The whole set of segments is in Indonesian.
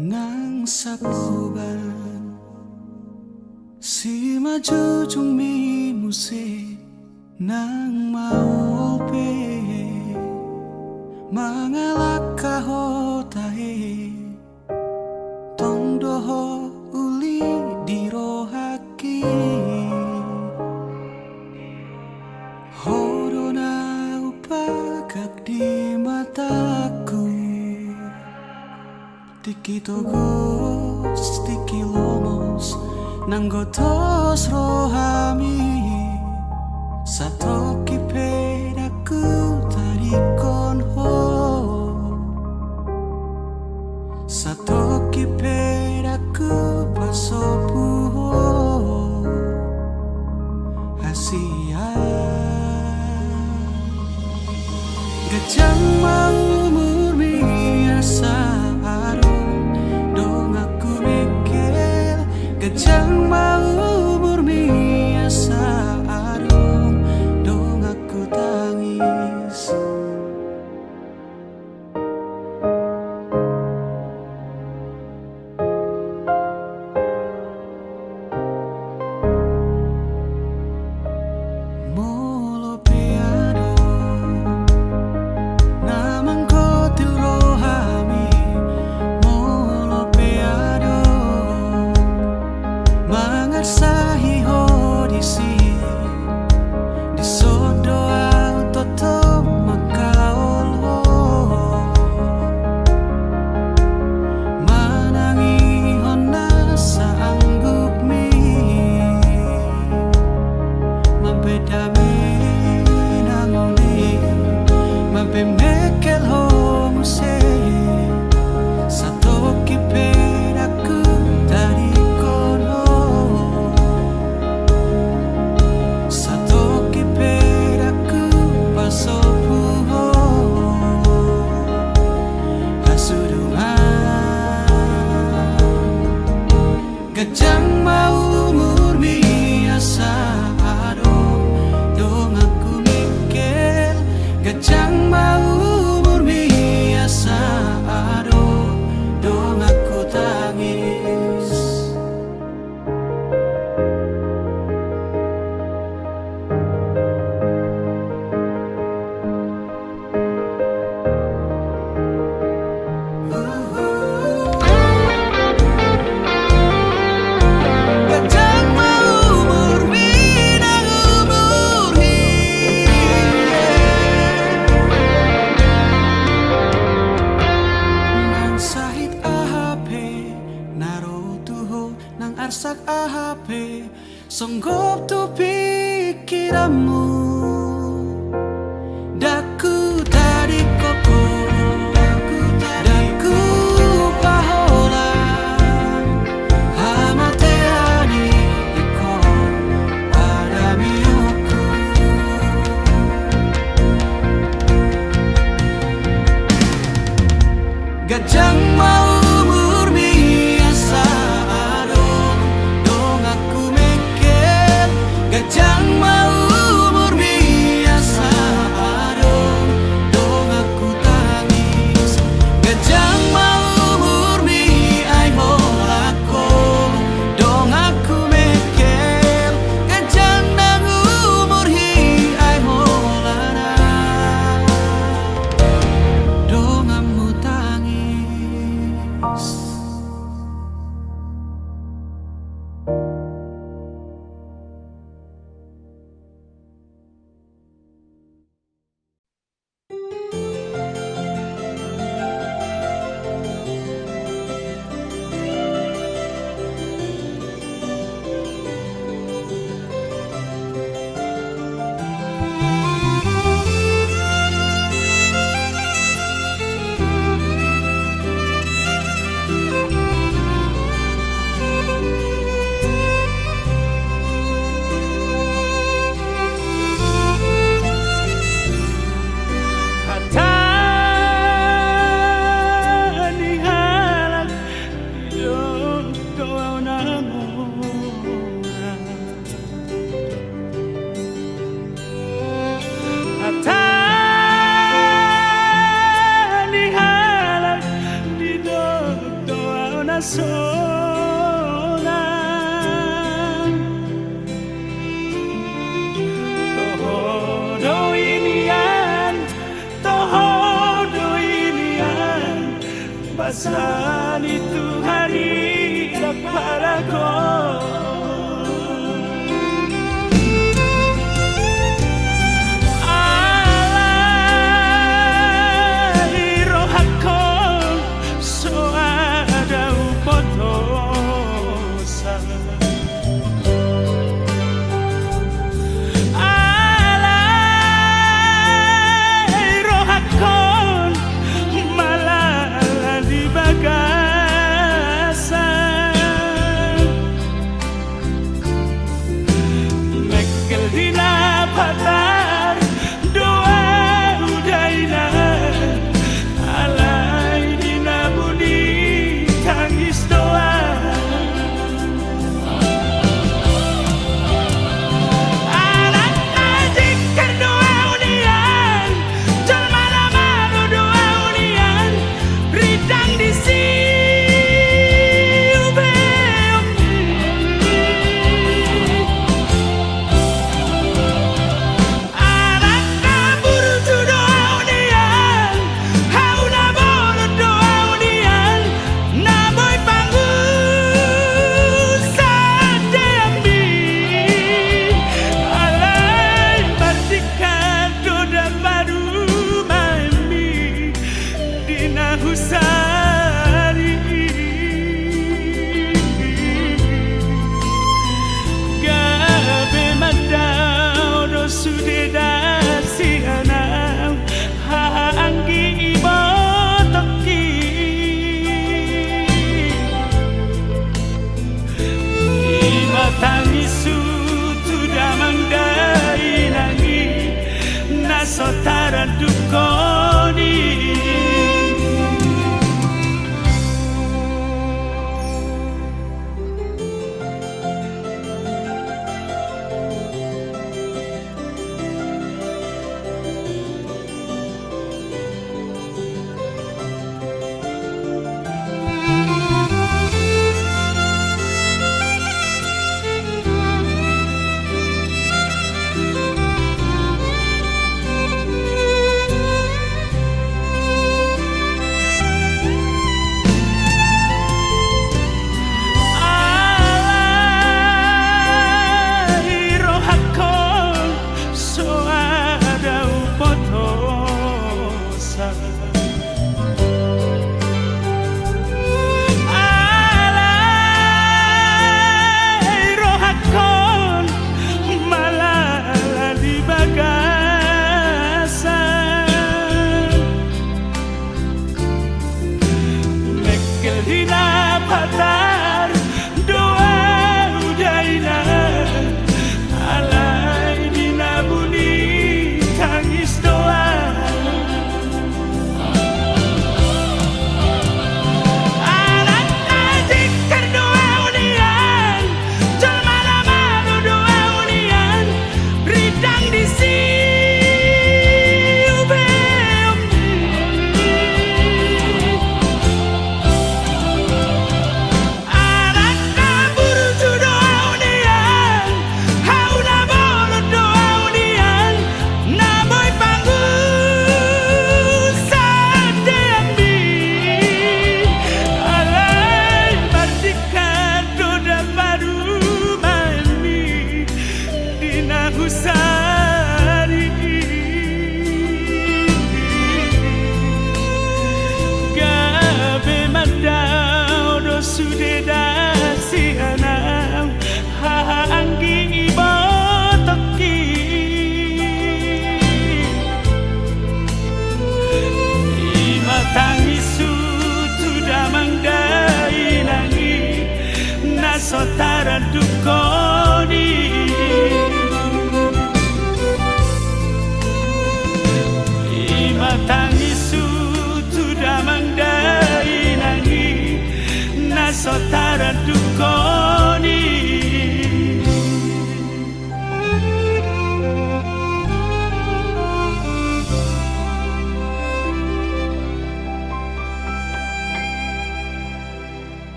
Nang sapuban si majujung mi musik nang maupe mangalak kahotahe tong doho uli dirohaki horona upagak di mataku tiki togos tiki lomos nanggotos rohami satoki pedaku tarikon ho satoki pedaku pasopu ho hasia gajang mau murmi asa gajang mau murmi asa arung dong aku tangis molo peado namang kotil rohami molo peado mangarsahi hodisi di sodo toto makaol ho manangi hona saangguk mi mabedami nangoni mabemekel ho muse satoki pedaku dari kono satoki pedaku pasopu ho hasudungan gajang mau murmi asa adong dong aku mikir gajang mau murmi asa adong dong aku tangis gajang mau murmi nang umurhi nang sahit ahape narotuho nang arsak ahape songgop tu pikiranmu daku tadi koko daku pahola hamateani iko pada miuku gajang mau murmi asa adong dong aku mikir gajang mau murmi asa adong dong aku tangis gajang mau murmi ai holako dong aku mikir gajang nang umurhi ai holana dong amu tangis nasonan Toho inian Basan itu hari padaku Sotara dukoni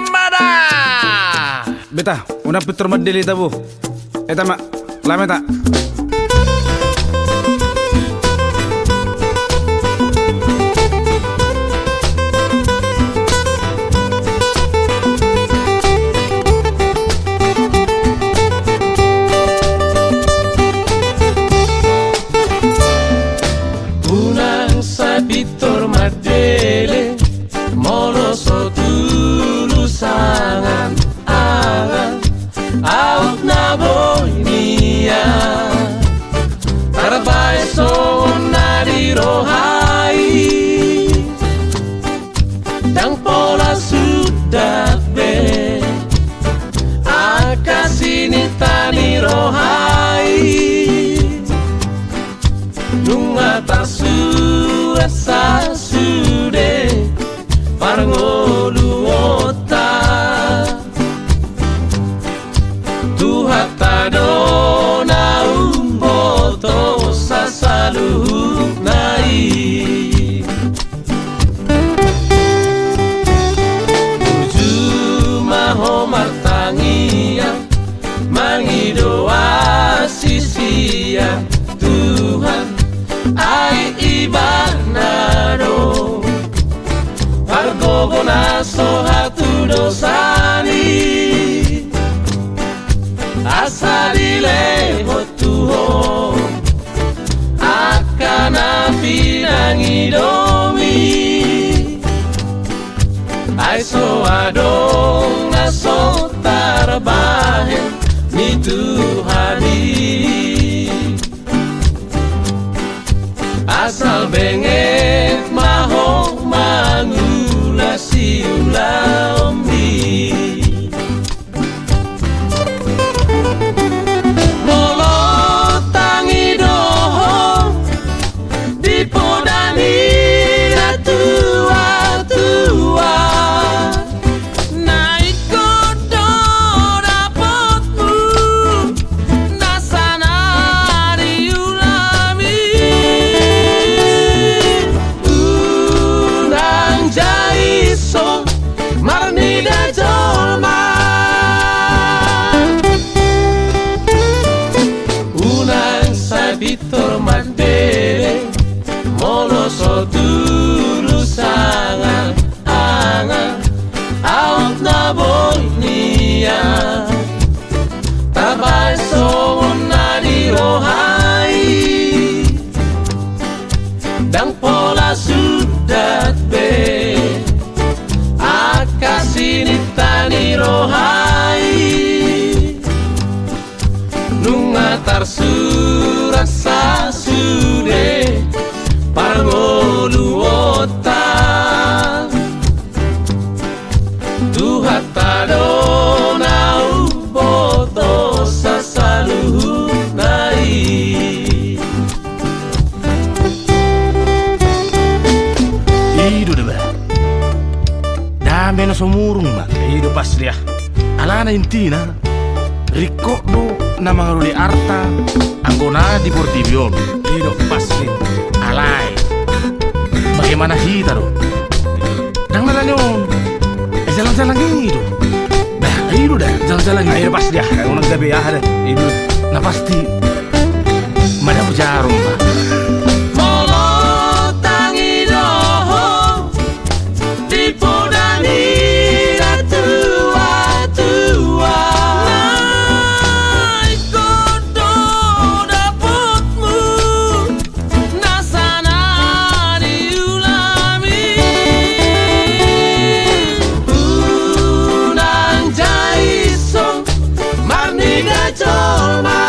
Mada! Beta, una putar madeli tabu. Eta mak, lama tak? Unang sa Victor Madele Molo so tulusangan angan out na boy niya Tarabay so nadirohay Dang pola sudah be Akasinita nirohay Nunga tasura sa sude Parangoluota Tuhata dona umboto sa saluhuk nai Tuju maho martangia Mangidoa sisia Tuhan ay ibanado Pargogo na so hatudosani Asadile hotuho Akana pinangidomi Ay so adong na so tarbahen ni Tuhani Asal bengek maho mangula siula ombi Molo tangi doho dipodani na tua-tua Naik kodo dapotmu nasana diulami Unang jaiso marnida jolma Unang sa Victor Madele Molo so tulusangan angan out na boy niya Tabay so nadirohay Dang pola sudah be Akasinita nirohay Nunga tarsurat sa sude Parangoluota Tuhata dona uboto sa saluhuk nai Ido deh ba. Dame na sumurong ba. Ido pas dia. Alana intina. Riko do na mga ruli arta. Anggona di Portivion. Ido pas dia. Alay. Bagaimana kita do? Dang nalanyon. Jalan-jalan gitu. Bah, ido dah. Jalan-jalan gitu. Ayo pas dia, kayak orang gabe ya ada. Ibu. Nah pasti. Mana jarum ba. Molo tangi doho dipodani na tua-tua Naik kodo dapotmu nasana diulami Unang jaiso marniga jolma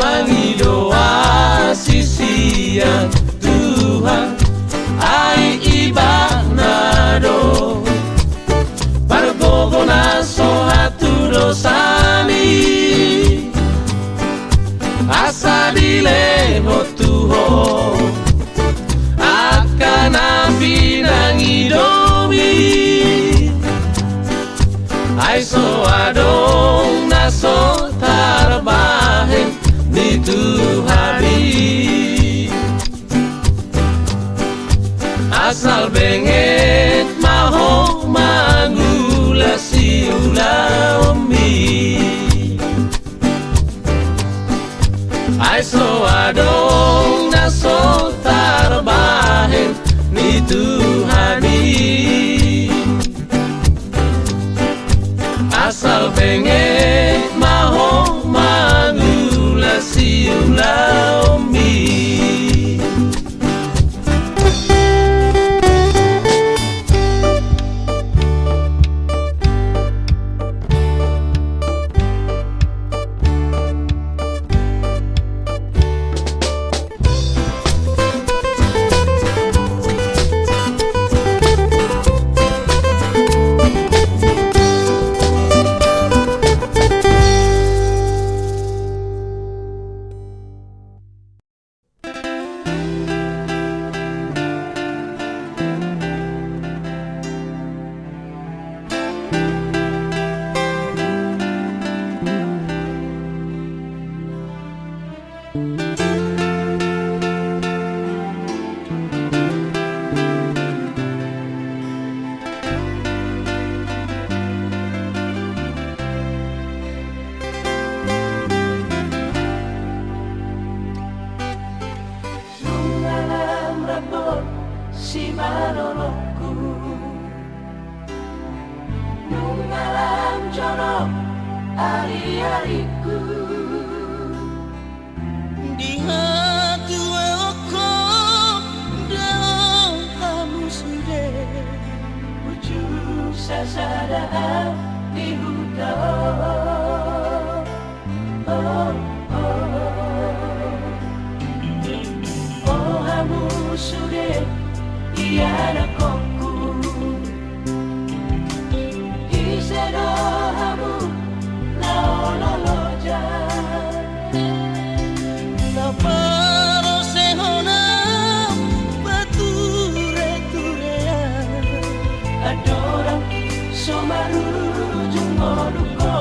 Mangidoa sisia Tuhan ay ibanado Pargogo na so hatudosani Asa dileho tuho Akana pinangidomi Ay so adong na so tarbahen Penge maho manula siula omi. Si manoloku nung alam jorok ari-ariku di hati aku dalam kamu sudah wujud sasada di hutan oh kamu sudah Iana kongku Isedohamu Naololoja Naparo sehona Bature-turea Adorang Somaru Jungoduko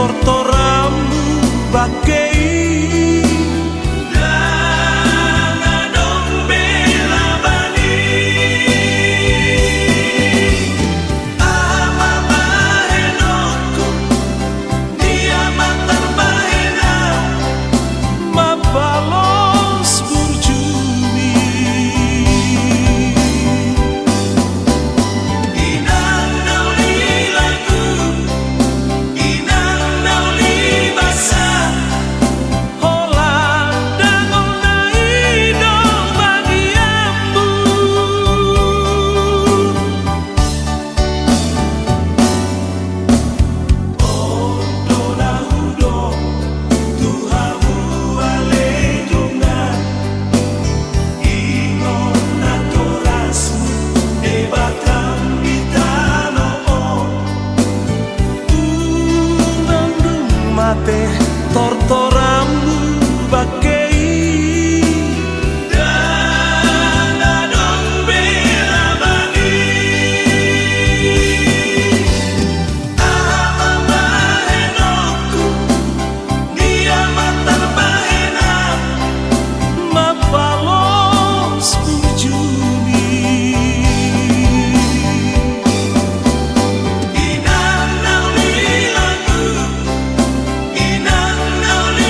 tortoramu bagai dana dombela bani ama bahenoko dia matar bahena mabalos burjumi inang nauli lagu inang nauli basa hola dangol naido bagiambu ondo laudo tuhamu alejunga ingon natorasmu debatang bitano unang mate tortoramu bagai dana dombela bani ama bahenoku dia matar bahena mabalos burjumi inang nauli lagu inang nauli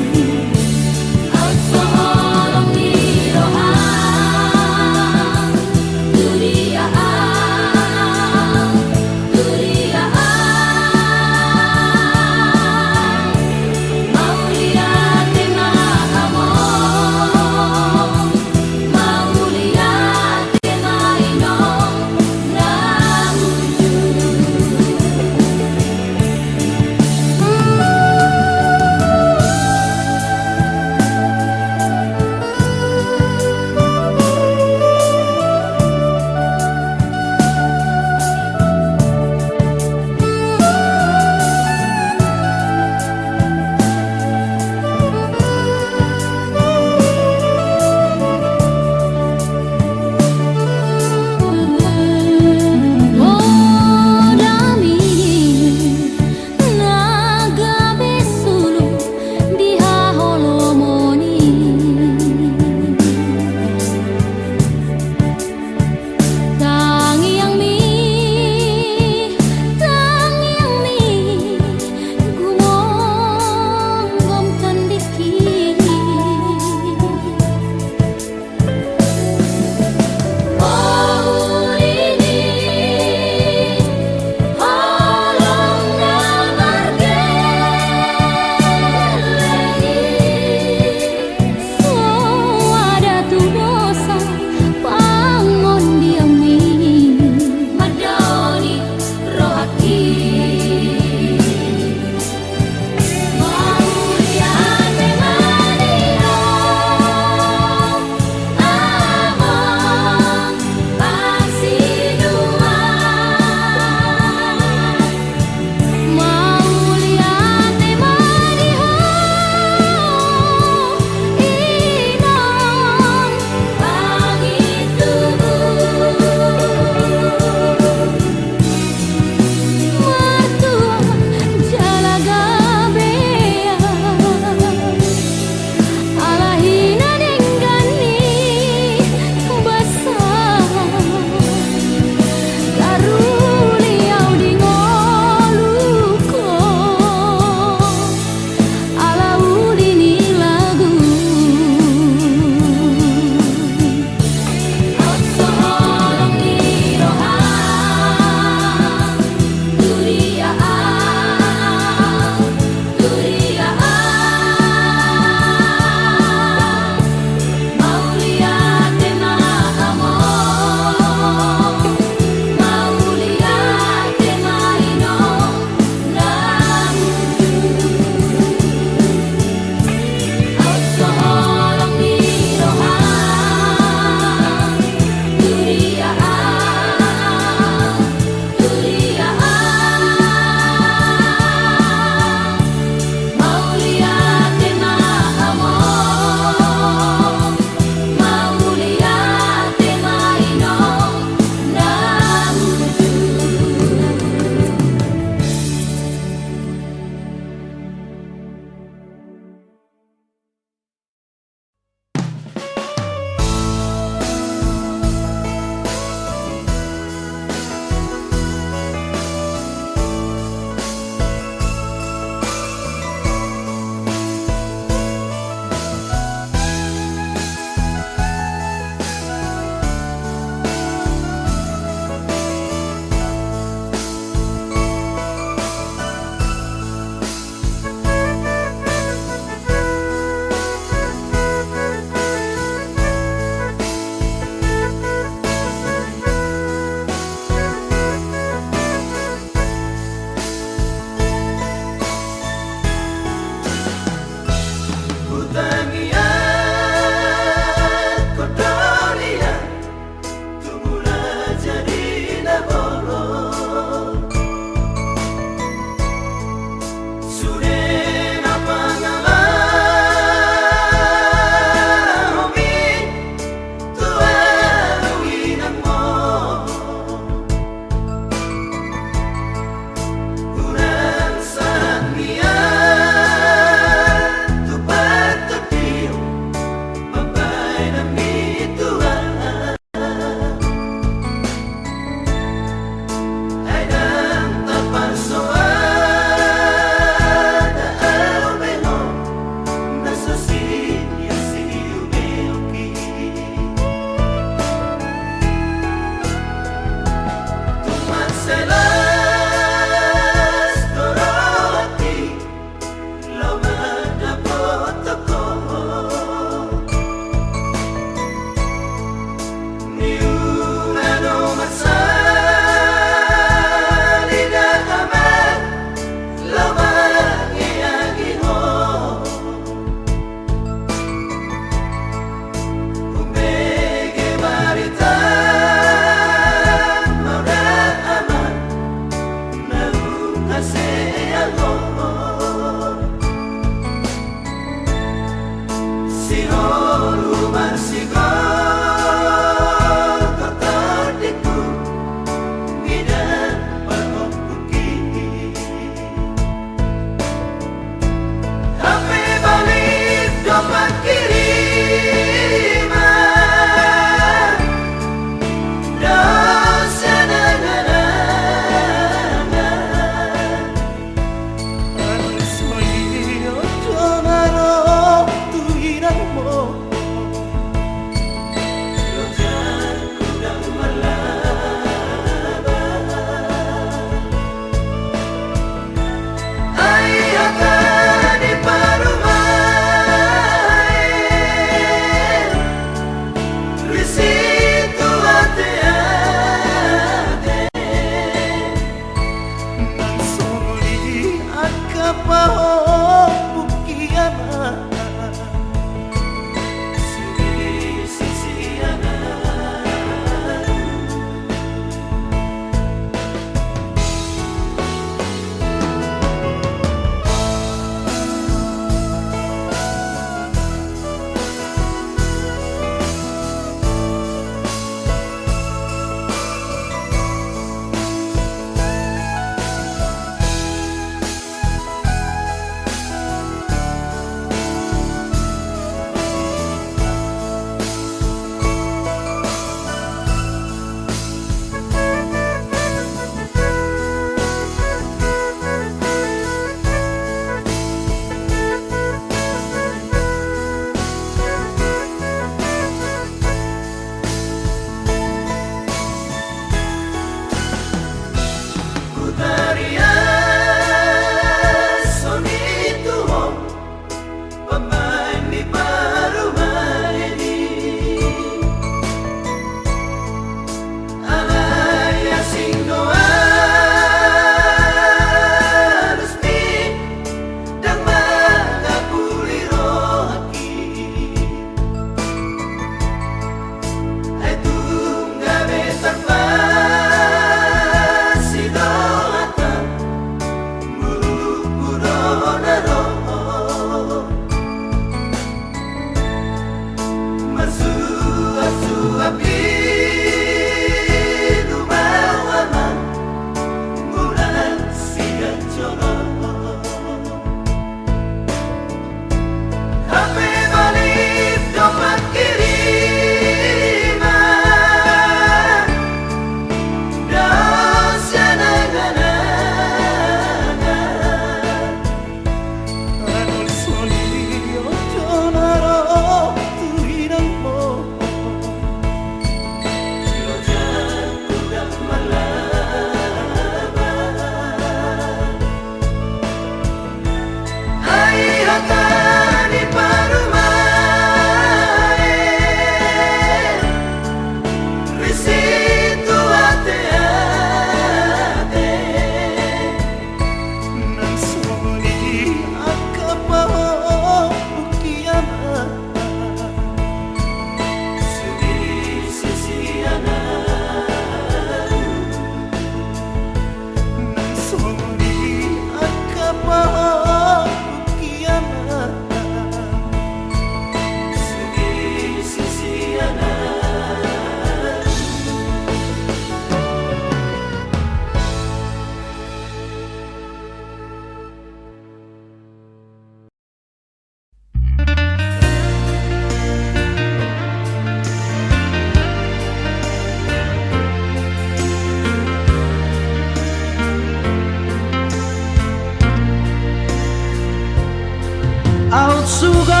sugari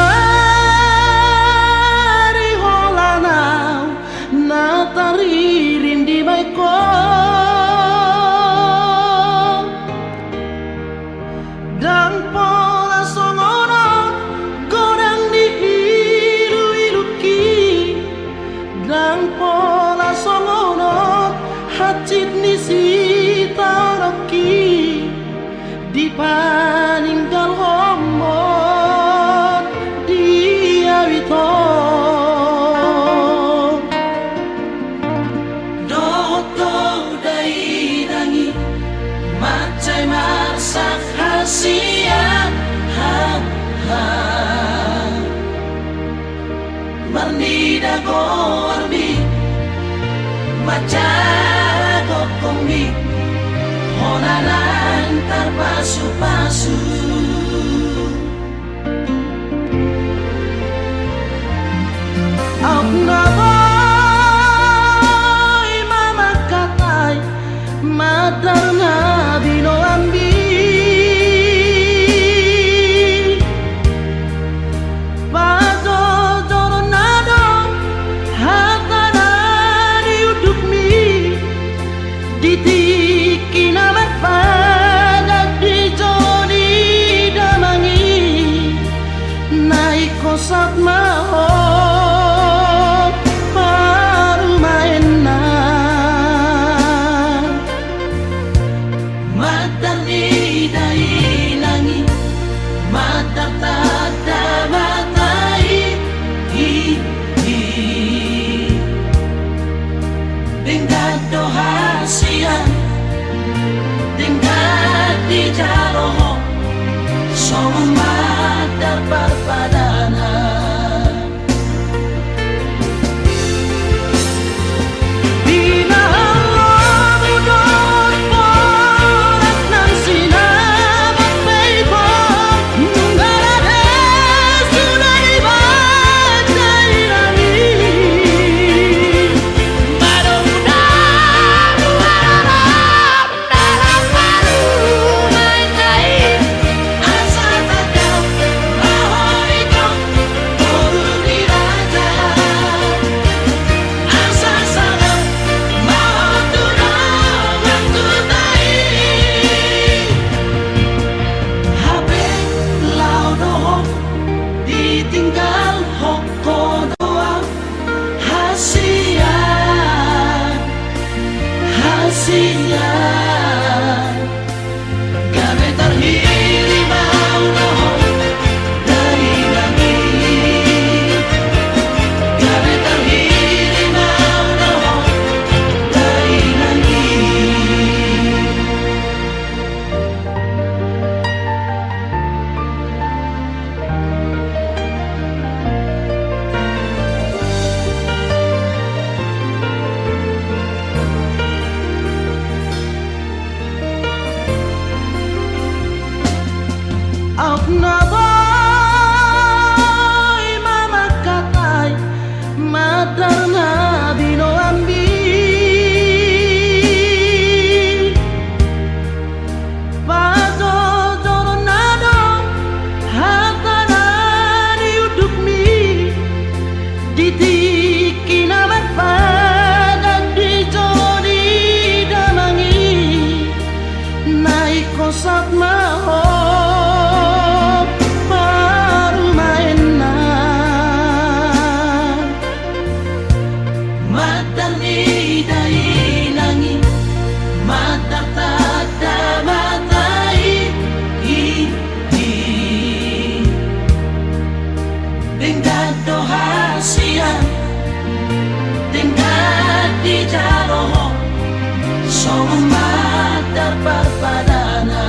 holanau nataririn di baiko dan pola songono godang di ilu-iluki dan pola songono hacit ni sitaroki di paninggal homon dia wito doto dai dangi macai marsak hasian ha ha marnida gormi majago kombi honanan terpasu-pasu Aku naboy mama katai madar nabi no ambi Pado doronado hatana diuduk mi ditiki nama padat di joni damangi naik kosat maho baru maena matar di dai langi matar tada matai hi dengan doa siang dengan di jaloh semua dapat padana Bina Allah mudot porat nang sinabat peipo nunggara sudah dibaca ilami tinggal hoko doa hasian gabe terhiri mau doho dari nami gabe terhiri mau doho dari nami Aku naboy mama katai madar nabi no ambi Pado doronado hatana diuduk mi ditiki nama padat di joni damangi naik kosat maho baru maena matar ni dai langi matar tada matai hi dengan doa siang dengan di jaloh semua dapat padana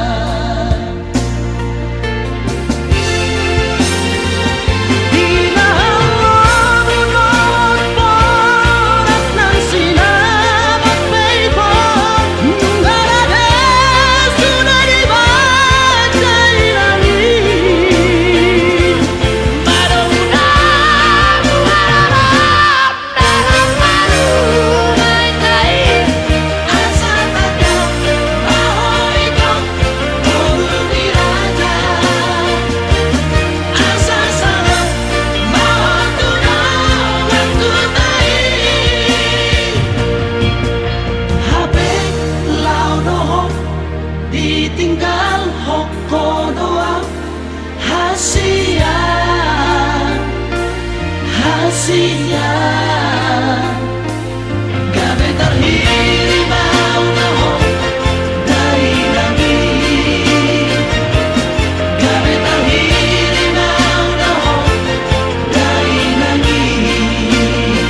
kasihnya. Gabi terhirim mau dari langit. Gabi terhirim mau dari langit.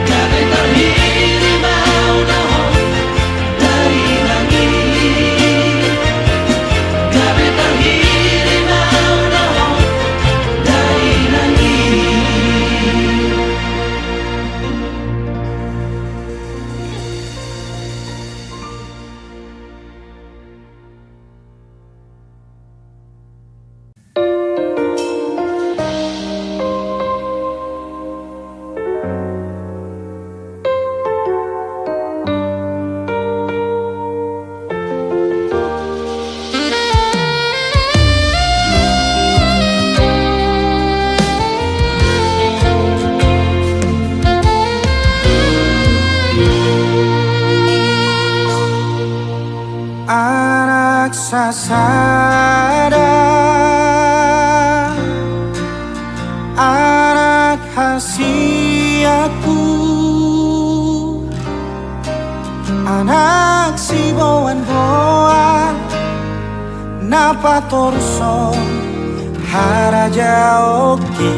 Gabi terhirim mau dari langit. Gabi terhirim mau dari langit. Anak sasada, anak hasiaku, anak si boan-boan, napa torso haraja oki.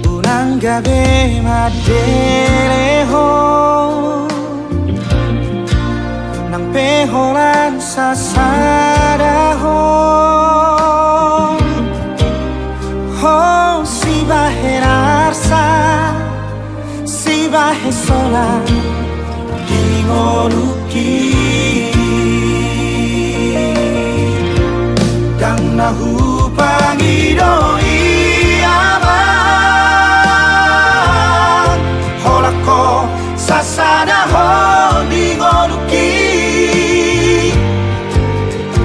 Unang gabi madereho nang peholan sasadaho. Ho si baherarsa, si bahesola dingoluki. Kang nahupangido iamang holako sasadaho dingoluki.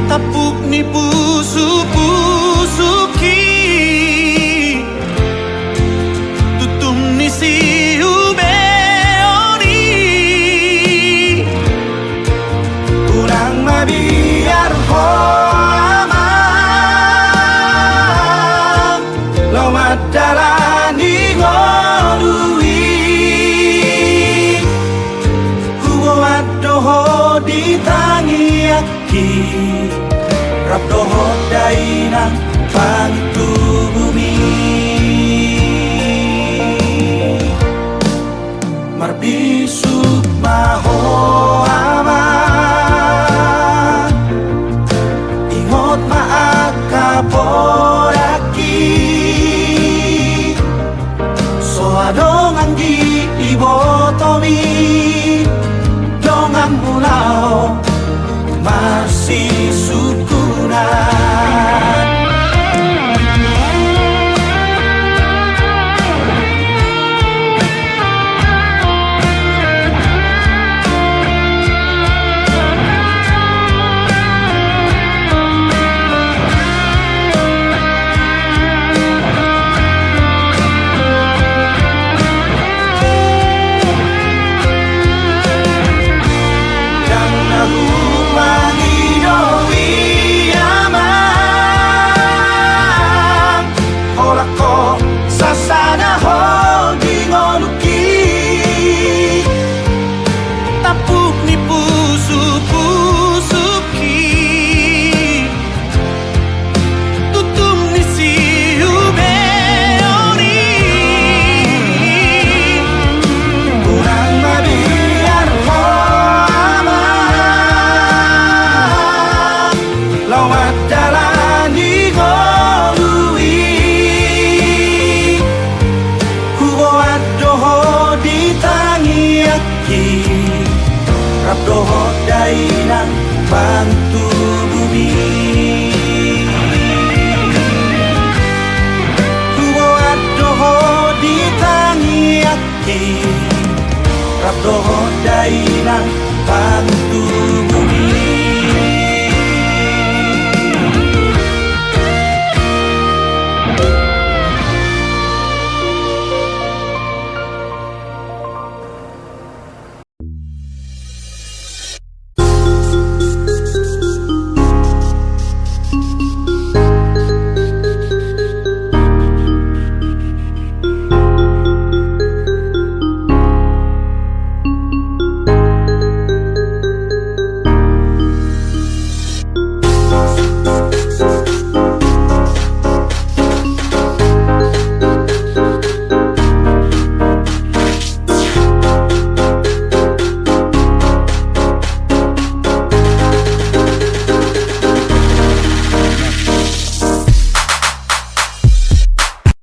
Tapuk ni pusu-pusuki, tutum ni si ubeoni. Kurang mabiar ho amang lomat dalani ngolui. Hubo adoho ditangiaki, rabdoho dainang pantu bumi. Marbisuk maho aman, ingot maakaporaki. So adong anggi ibotomi, dong ang mulao masih syukuran. Rabdoho dainang bantu bumi. Hubo adoho ditangiaki, rabdoho dainang bantu bumi.